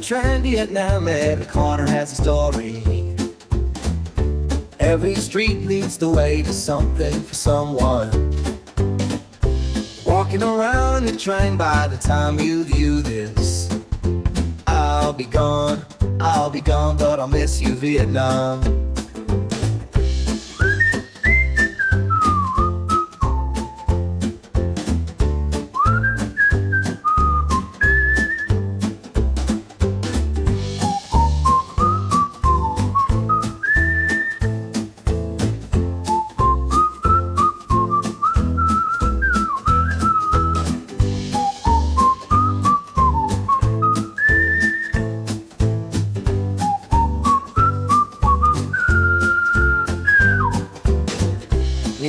Trang, Vietnam, every corner has a story. Every street leads the way to something for someone. Walking around the train, by the time you view this, I'll be gone, but I'll miss you, Vietnam.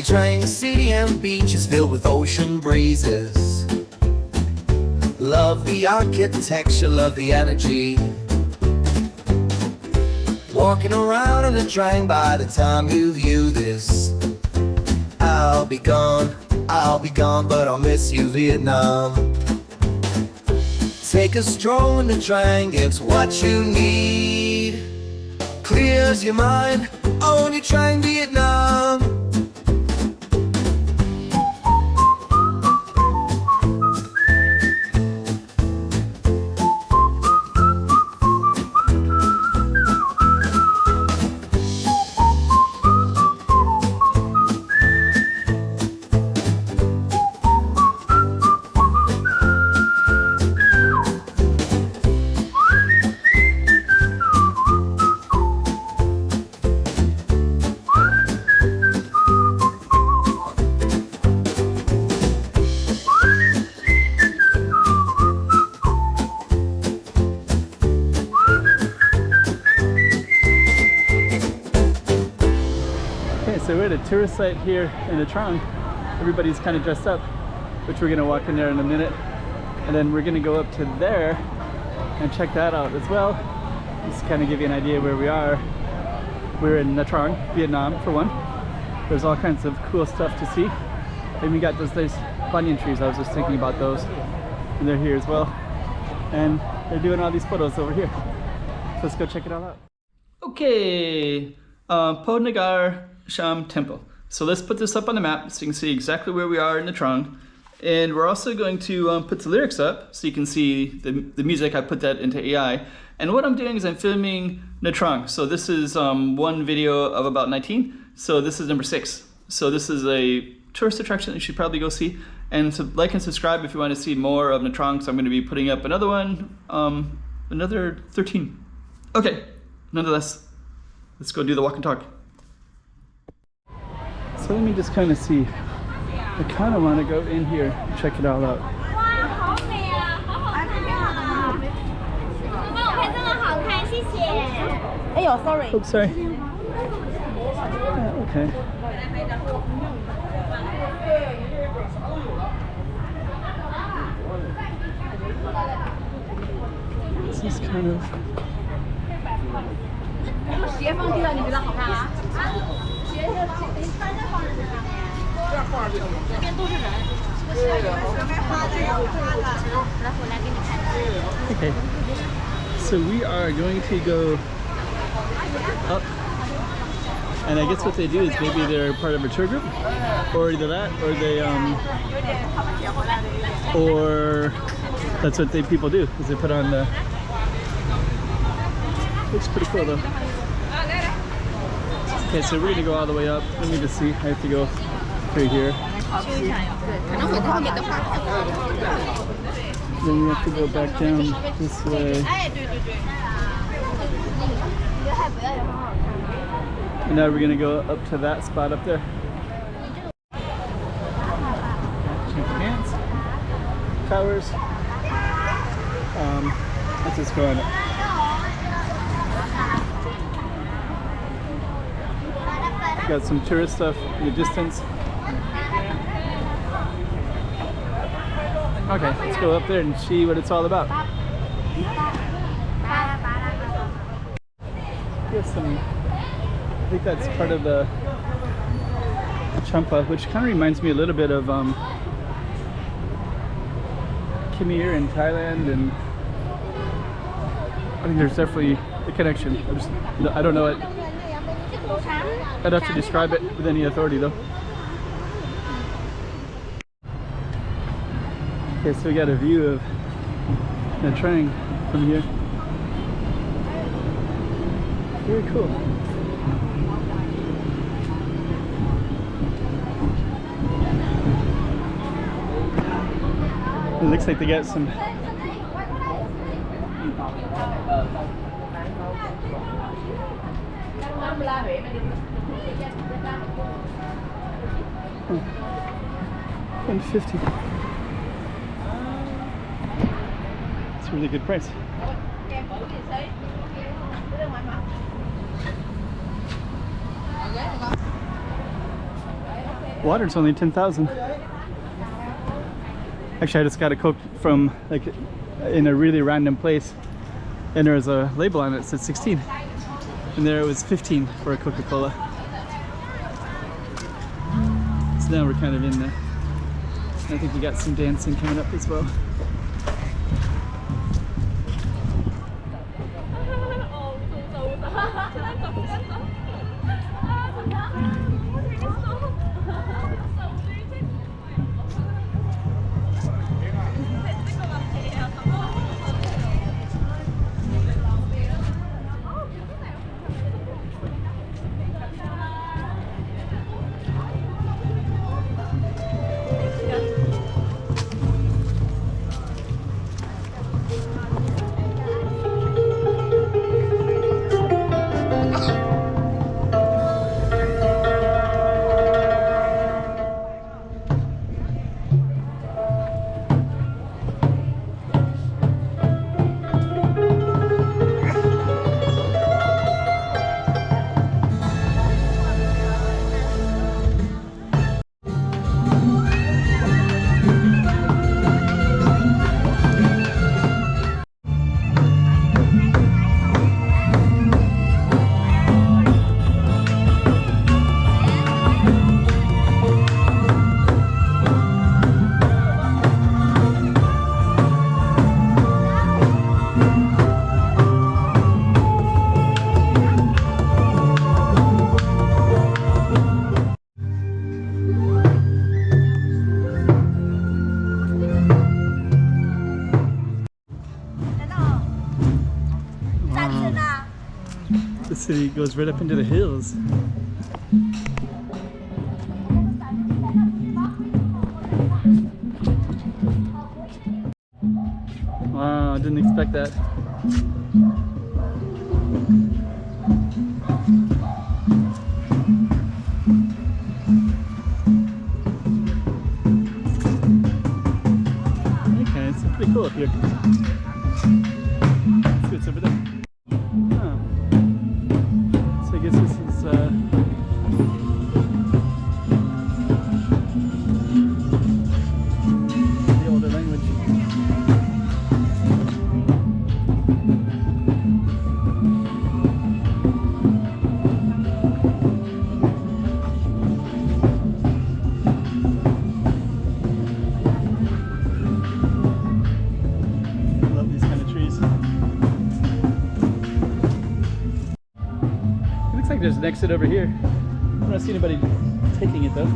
Trang city and beaches filled with ocean breezes. Love the architecture, love the energy. Walking around in the train, by the time you view this, I'll be gone, but I'll miss you, Vietnam. Take a stroll in the train, gives what you need, clears your mind, on your train, Vietnam. So we're at a tourist site here in the Trang. Everybody's kind of dressed up, which we're gonna walk in there in a minute. And then we're gonna go up to there and check that out as well. Just kind of give you an idea where we are. We're in Nha Trang, Vietnam for one. There's all kinds of cool stuff to see. And we got those nice banyan trees. I was just thinking about those. And they're here as well. And they're doing all these photos over here. So let's go check it all out. Okay, Ponagar Sham temple. So let's put this up on the map so you can see exactly where we are in the Trang. And we're also going to put the lyrics up so you can see the music. I put that into AI. And what I'm doing is I'm filming Nha Trang. So this is one video of about 19. So this is number 6. So this is a tourist attraction that you should probably go see. And so like and subscribe if you want to see more of Nha Trang. So I'm going to be putting up another one, another 13. Okay, nonetheless, let's go do the walk and talk. So let me just kind of see. I kind of want to go in here and check it all out. Sorry. Oops, sorry. Okay. This is kind of... Okay, so we are going to go up, and I guess what they do is maybe they're part of a tour group, or either that, or they or that's what people do, is they put on the... Looks pretty cool though. Okay, so we're gonna go all the way up. Let me just see. I have to go through here. Then we have to go back down this way. And now we're gonna go up to that spot up there. Change hands. Towers. Let's just go on up. Got some tourist stuff in the distance. Okay, let's go up there and see what it's all about. Here's some, I think that's part of the champa, which kind of reminds me a little bit of Khmer in Thailand, and I think there's definitely a connection. I don't know it. I'd have to describe it with any authority though. Okay, so we got a view of the Trang from here. Very cool. It looks like they got some $150. It's a really good price. Water's only 10,000. Actually, I just got a Coke from like in a really random place, and there was a label on it that said 16, and there it was 15 for a Coca-Cola. So now we're kind of in the. I think we got some dancing coming up as well. The city goes right up into the hills. Wow, I didn't expect that. Okay, it's pretty cool up here. Let's see what's over there. I guess this is the older language. I love these kind of trees. Looks like there's an exit over here. I don't see anybody taking it though.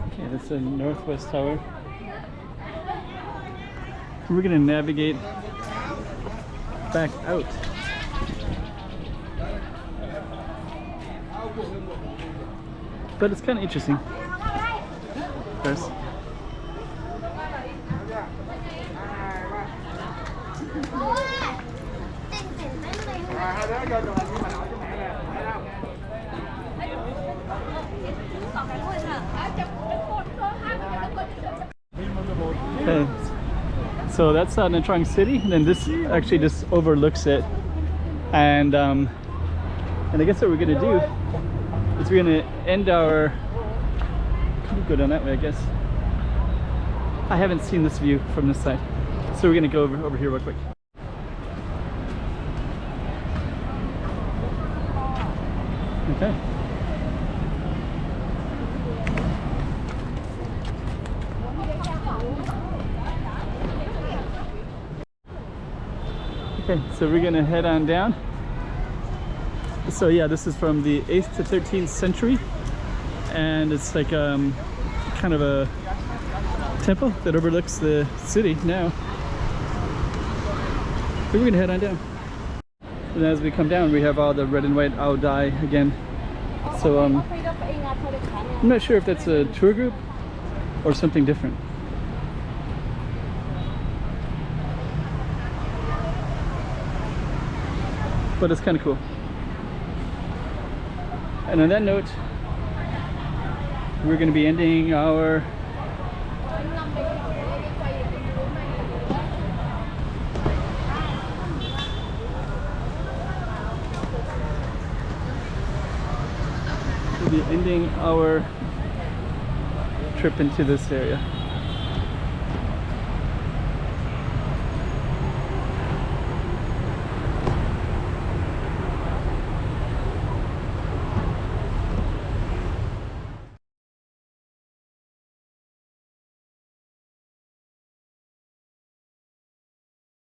Okay, that's the Northwest Tower. We're gonna navigate back out. But it's kind of interesting. There's okay. So that's out in Trang City, and then this actually just overlooks it. And I guess what we're gonna do is we're gonna end our. Can we go down that way? I guess. I haven't seen this view from this side, so we're gonna go over here real quick. Okay. Okay, so we're gonna head on down. So yeah, this is from the 8th to 13th century, and it's like kind of a temple that overlooks the city now. So we're gonna head on down. And as we come down, we have all the red and white owl dye again. So I'm not sure if that's a tour group or something different. But it's kind of cool. And on that note, we're going to be ending our trip into this area.